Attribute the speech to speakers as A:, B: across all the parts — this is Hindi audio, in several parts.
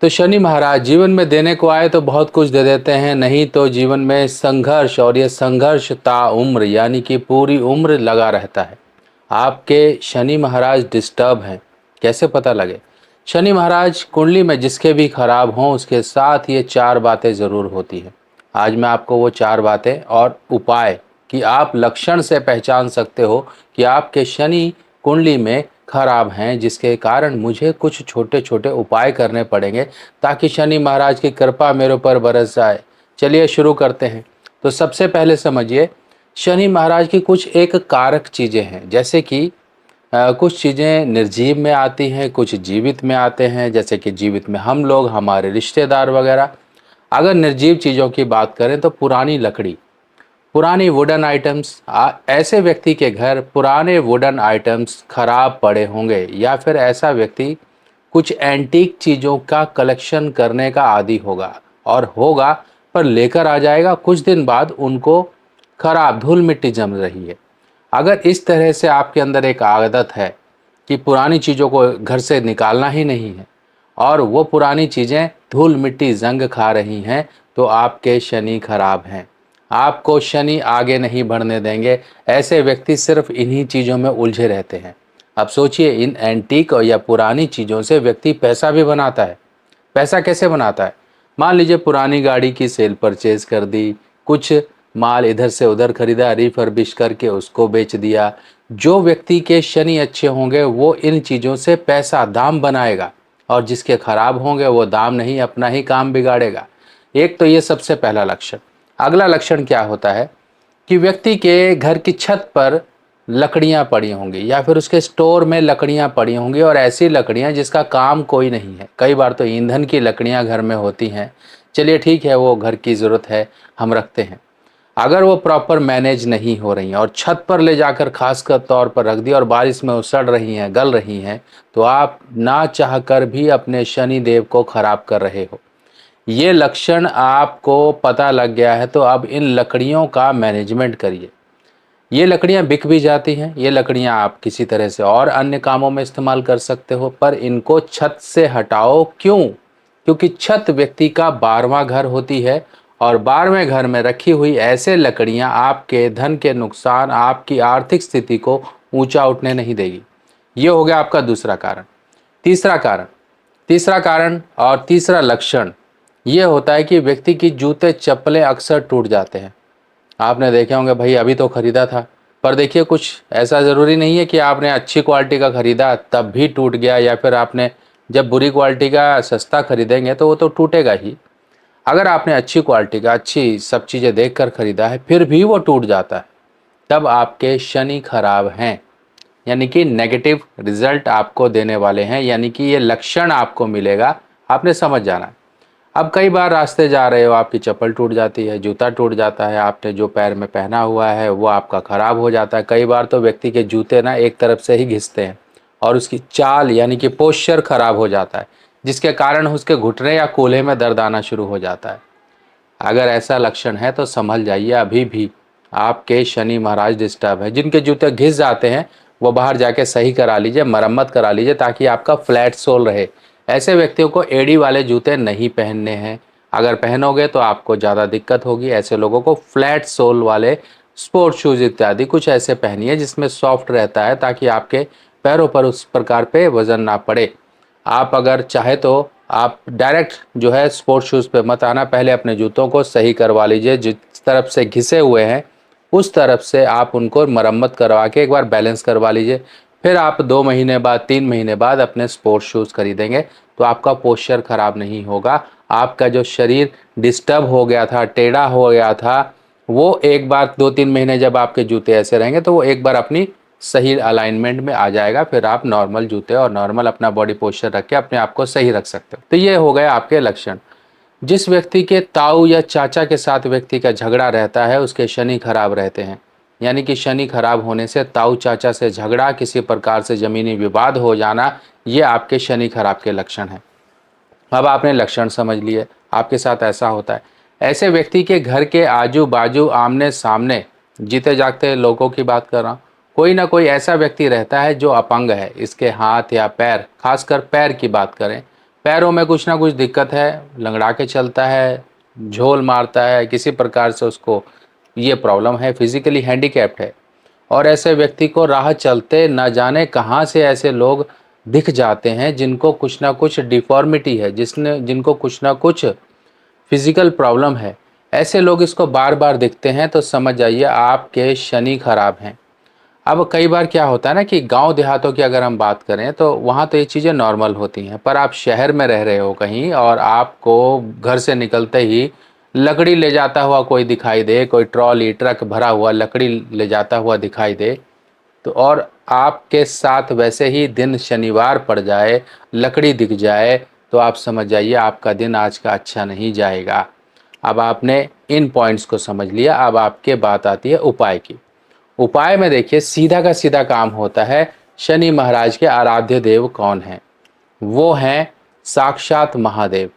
A: तो शनि महाराज जीवन में देने को आए तो बहुत कुछ दे देते हैं, नहीं तो जीवन में संघर्ष, और ये संघर्ष ताउम्र यानी कि पूरी उम्र लगा रहता है। आपके शनि महाराज डिस्टर्ब हैं, कैसे पता लगे? शनि महाराज कुंडली में जिसके भी खराब हों उसके साथ ये चार बातें ज़रूर होती हैं। आज मैं आपको वो चार बातें और उपाय कि आप लक्षण से पहचान सकते हो कि आपके शनि कुंडली में खराब हैं, जिसके कारण मुझे कुछ छोटे छोटे उपाय करने पड़ेंगे ताकि शनि महाराज की कृपा मेरे ऊपर बरस जाए। चलिए शुरू करते हैं। तो सबसे पहले समझिए, शनि महाराज की कुछ एक कारक चीज़ें हैं, जैसे कि कुछ चीज़ें निर्जीव में आती हैं, कुछ जीवित में आते हैं। जैसे कि जीवित में हम लोग, हमारे रिश्तेदार वगैरह। अगर निर्जीव चीज़ों की बात करें तो पुरानी लकड़ी, पुरानी वुडन आइटम्स। ऐसे व्यक्ति के घर पुराने वुडन आइटम्स खराब पड़े होंगे, या फिर ऐसा व्यक्ति कुछ एंटीक चीज़ों का कलेक्शन करने का आदी होगा, और होगा पर लेकर आ जाएगा, कुछ दिन बाद उनको खराब धूल मिट्टी जम रही है। अगर इस तरह से आपके अंदर एक आदत है कि पुरानी चीज़ों को घर से निकालना ही नहीं है, और वो पुरानी चीज़ें धूल मिट्टी जंग खा रही हैं, तो आपके शनि खराब हैं। आपको शनि आगे नहीं बढ़ने देंगे। ऐसे व्यक्ति सिर्फ इन्हीं चीज़ों में उलझे रहते हैं। अब सोचिए, इन एंटीक और या पुरानी चीज़ों से व्यक्ति पैसा भी बनाता है। पैसा कैसे बनाता है? मान लीजिए पुरानी गाड़ी की सेल परचेज कर दी, कुछ माल इधर से उधर खरीदा, रिफर्बिश करके उसको बेच दिया। जो व्यक्ति के शनि अच्छे होंगे वो इन चीज़ों से पैसा दाम बनाएगा, और जिसके खराब होंगे वो दाम नहीं, अपना ही काम बिगाड़ेगा। एक तो ये सबसे पहला लक्षण। अगला लक्षण क्या होता है कि व्यक्ति के घर की छत पर लकड़ियां पड़ी होंगी, या फिर उसके स्टोर में लकड़ियां पड़ी होंगी, और ऐसी लकड़ियां जिसका काम कोई नहीं है। कई बार तो ईंधन की लकड़ियां घर में होती हैं। चलिए ठीक है, वो घर की ज़रूरत है, हम रखते हैं। अगर वो प्रॉपर मैनेज नहीं हो रही हैं और छत पर ले जाकर खासकर तौर पर रख दी और बारिश में उसड़ रही हैं, गल रही हैं, तो आप ना चाह कर भी अपने शनि देव को खराब कर रहे हो। ये लक्षण आपको पता लग गया है तो अब इन लकड़ियों का मैनेजमेंट करिए। ये लकड़ियाँ बिक भी जाती हैं, ये लकड़ियाँ आप किसी तरह से और अन्य कामों में इस्तेमाल कर सकते हो, पर इनको छत से हटाओ। क्यों? क्योंकि छत व्यक्ति का 12वां घर होती है, और 12वें घर में रखी हुई ऐसे लकड़ियाँ आपके धन के नुकसान, आपकी आर्थिक स्थिति को ऊंचा उठने नहीं देगी। ये हो गया आपका दूसरा कारण। तीसरा कारण, तीसरा कारण और तीसरा लक्षण ये होता है कि व्यक्ति की जूते चप्पलें अक्सर टूट जाते हैं। आपने देखे होंगे, भाई अभी तो खरीदा था, पर देखिए कुछ ऐसा ज़रूरी नहीं है कि आपने अच्छी क्वालिटी का खरीदा तब भी टूट गया, या फिर आपने जब बुरी क्वालिटी का सस्ता खरीदेंगे तो वो तो टूटेगा ही। अगर आपने अच्छी क्वालिटी का, अच्छी सब चीज़ें देख कर खरीदा है फिर भी वो टूट जाता है, तब आपके शनि खराब हैं, यानी कि नेगेटिव रिजल्ट आपको देने वाले हैं, यानी कि ये लक्षण आपको मिलेगा। आपने समझ जाना है। अब कई बार रास्ते जा रहे हो, आपकी चप्पल टूट जाती है, जूता टूट जाता है, आपने जो पैर में पहना हुआ है वो आपका ख़राब हो जाता है। कई बार तो व्यक्ति के जूते ना एक तरफ से ही घिसते हैं, और उसकी चाल यानी कि पोस्चर खराब हो जाता है, जिसके कारण उसके घुटने या कूल्हे में दर्द आना शुरू हो जाता है। अगर ऐसा लक्षण है तो संभल जाइए, अभी भी आपके शनि महाराज डिस्टर्ब है। जिनके जूते घिस जाते हैं वो बाहर जाके सही करा लीजिए, मरम्मत करा लीजिए, ताकि आपका फ्लैट सोल रहे। ऐसे व्यक्तियों को एड़ी वाले जूते नहीं पहनने हैं। अगर पहनोगे तो आपको ज़्यादा दिक्कत होगी। ऐसे लोगों को फ्लैट सोल वाले स्पोर्ट शूज़ इत्यादि कुछ ऐसे पहनिए जिसमें सॉफ्ट रहता है, ताकि आपके पैरों पर उस प्रकार पे वज़न ना पड़े। आप अगर चाहे तो आप डायरेक्ट जो है स्पोर्ट्स शूज़ पे मत आना, पहले अपने जूतों को सही करवा लीजिए। जिस तरफ से घिसे हुए हैं उस तरफ से आप उनको मरम्मत करवा के एक बार बैलेंस करवा लीजिए। फिर आप 2 महीने बाद, 3 महीने बाद अपने स्पोर्ट्स शूज़ खरीदेंगे तो आपका पोस्चर ख़राब नहीं होगा। आपका जो शरीर डिस्टर्ब हो गया था, टेढ़ा हो गया था, वो एक बार 2-3 महीने जब आपके जूते ऐसे रहेंगे तो वो एक बार अपनी सही अलाइनमेंट में आ जाएगा। फिर आप नॉर्मल जूते और नॉर्मल अपना बॉडी पोस्चर रख के अपने आप को सही रख सकते हो। तो ये हो गए आपके लक्षण। जिस व्यक्ति के ताऊ या चाचा के साथ व्यक्ति का झगड़ा रहता है उसके शनि खराब रहते हैं, यानी कि शनि खराब होने से ताऊ चाचा से झगड़ा, किसी प्रकार से ज़मीनी विवाद हो जाना, ये आपके शनि खराब के लक्षण हैं। अब आपने लक्षण समझ लिए, आपके साथ ऐसा होता है। ऐसे व्यक्ति के घर के आजू बाजू, आमने सामने, जीते जागते लोगों की बात कर रहा हूँ, कोई ना कोई ऐसा व्यक्ति रहता है जो अपंग है। इसके हाथ या पैर, खासकर पैर की बात करें, पैरों में कुछ ना कुछ दिक्कत है, लंगड़ा के चलता है, झोल मारता है, किसी प्रकार से उसको ये प्रॉब्लम है, फिजिकली हैंडीकैप्ड है। और ऐसे व्यक्ति को राह चलते न जाने कहाँ से ऐसे लोग दिख जाते हैं जिनको कुछ ना कुछ डिफॉर्मिटी है, जिनको कुछ ना कुछ फिजिकल प्रॉब्लम है। ऐसे लोग इसको बार बार दिखते हैं तो समझ जाइए आपके शनि खराब हैं। अब कई बार क्या होता है ना कि गांव देहातों की अगर हम बात करें तो वहाँ तो ये चीज़ें नॉर्मल होती हैं, पर आप शहर में रह रहे हो कहीं और आपको घर से निकलते ही लकड़ी ले जाता हुआ कोई दिखाई दे, कोई ट्रॉली ट्रक भरा हुआ लकड़ी ले जाता हुआ दिखाई दे, तो और आपके साथ वैसे ही दिन शनिवार पड़ जाए, लकड़ी दिख जाए, तो आप समझ जाइए आपका दिन आज का अच्छा नहीं जाएगा। अब आपने इन पॉइंट्स को समझ लिया, अब आपके बात आती है उपाय की। उपाय में देखिए सीधा का सीधा काम होता है। शनि महाराज के आराध्य देव कौन हैं? वो हैं साक्षात महादेव।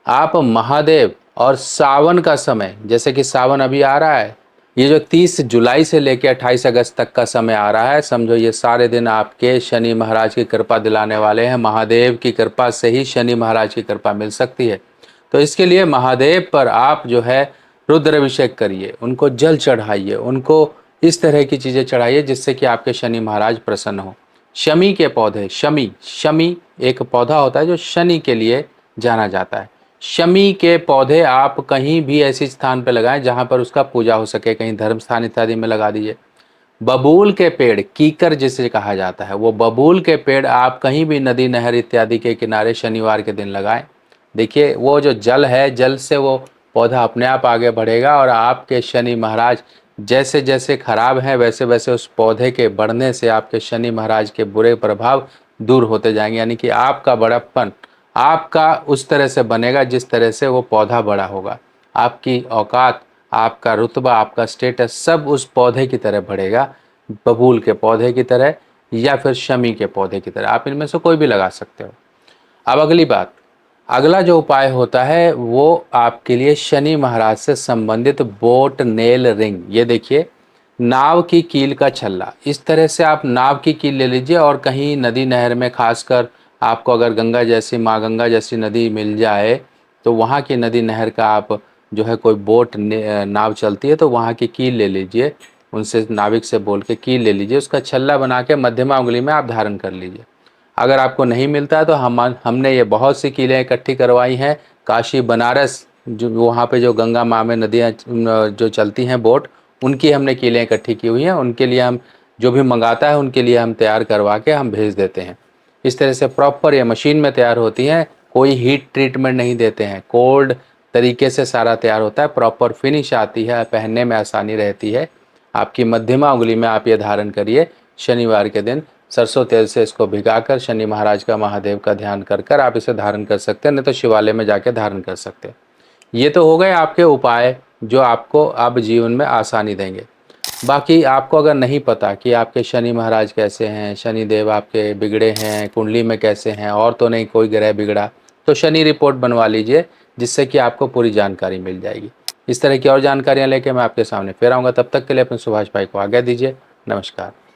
A: आप महादेव और सावन का समय, जैसे कि सावन अभी आ रहा है, ये जो 30 जुलाई से लेकर 28 अगस्त तक का समय आ रहा है, समझो ये सारे दिन आपके शनि महाराज की कृपा दिलाने वाले हैं। महादेव की कृपा से ही शनि महाराज की कृपा मिल सकती है। तो इसके लिए महादेव पर आप जो है रुद्राभिषेक करिए, उनको जल चढ़ाइए, उनको इस तरह की चीज़ें चढ़ाइए जिससे कि आपके शनि महाराज प्रसन्न हो। शमी के पौधे, शमी शमी एक पौधा होता है जो शनि के लिए जाना जाता है। शमी के पौधे आप कहीं भी ऐसी स्थान पर लगाएं जहां पर उसका पूजा हो सके, कहीं धर्म स्थान इत्यादि में लगा दीजिए। बबूल के पेड़, कीकर जिसे कहा जाता है, वो बबूल के पेड़ आप कहीं भी नदी नहर इत्यादि के किनारे शनिवार के दिन लगाएं। देखिए वो जो जल है, जल से वो पौधा अपने आप आगे बढ़ेगा और आपके शनि महाराज जैसे जैसे खराब हैं वैसे वैसे उस पौधे के बढ़ने से आपके शनि महाराज के बुरे प्रभाव दूर होते जाएंगे। यानी कि आपका बड़प्पन आपका उस तरह से बनेगा जिस तरह से वो पौधा बड़ा होगा। आपकी औकात, आपका रुतबा, आपका स्टेटस सब उस पौधे की तरह बढ़ेगा, बबूल के पौधे की तरह या फिर शमी के पौधे की तरह। आप इनमें से कोई भी लगा सकते हो। अब अगली बात, अगला जो उपाय होता है वो आपके लिए शनि महाराज से संबंधित बोट नेल रिंग। ये देखिए नाव की कील का छल्ला, इस तरह से आप नाव की कील ले लीजिए और कहीं नदी नहर में, खासकर आपको अगर गंगा जैसी, माँ गंगा जैसी नदी मिल जाए तो वहाँ की नदी नहर का आप जो है कोई बोट नाव चलती है तो वहाँ की कील ले लीजिए, उनसे नाविक से बोल के कील ले लीजिए, उसका छल्ला बना के मध्यमा उंगली में आप धारण कर लीजिए। अगर आपको नहीं मिलता है तो हमने ये बहुत सी कीलें इकट्ठी करवाई हैं काशी बनारस, जो वहाँ पे जो गंगा माँ में नदियाँ जो चलती हैं बोट, उनकी हमने कीलें इकट्ठी की हुई हैं। उनके लिए हम जो भी मंगाता है उनके लिए हम तैयार करवा के हम भेज देते हैं। इस तरह से प्रॉपर ये मशीन में तैयार होती हैं, कोई हीट ट्रीटमेंट नहीं देते हैं, कोल्ड तरीके से सारा तैयार होता है, प्रॉपर फिनिश आती है, पहनने में आसानी रहती है। आपकी मध्यमा उंगली में आप ये धारण करिए। शनिवार के दिन सरसों तेल से इसको भिगाकर शनि महाराज का, महादेव का ध्यान कर कर आप इसे धारण कर सकते हैं, नहीं तो शिवालय में जाके धारण कर सकते हैं। ये तो हो गए आपके उपाय जो आपको अब जीवन में आसानी देंगे। बाकी आपको अगर नहीं पता कि आपके शनि महाराज कैसे हैं, शनि देव आपके बिगड़े हैं, कुंडली में कैसे हैं, और तो नहीं कोई ग्रह बिगड़ा, तो शनि रिपोर्ट बनवा लीजिए जिससे कि आपको पूरी जानकारी मिल जाएगी। इस तरह की और जानकारियाँ लेके मैं आपके सामने फिर आऊँगा। तब तक के लिए अपने सुभाष भाई को आज्ञा दीजिए। नमस्कार।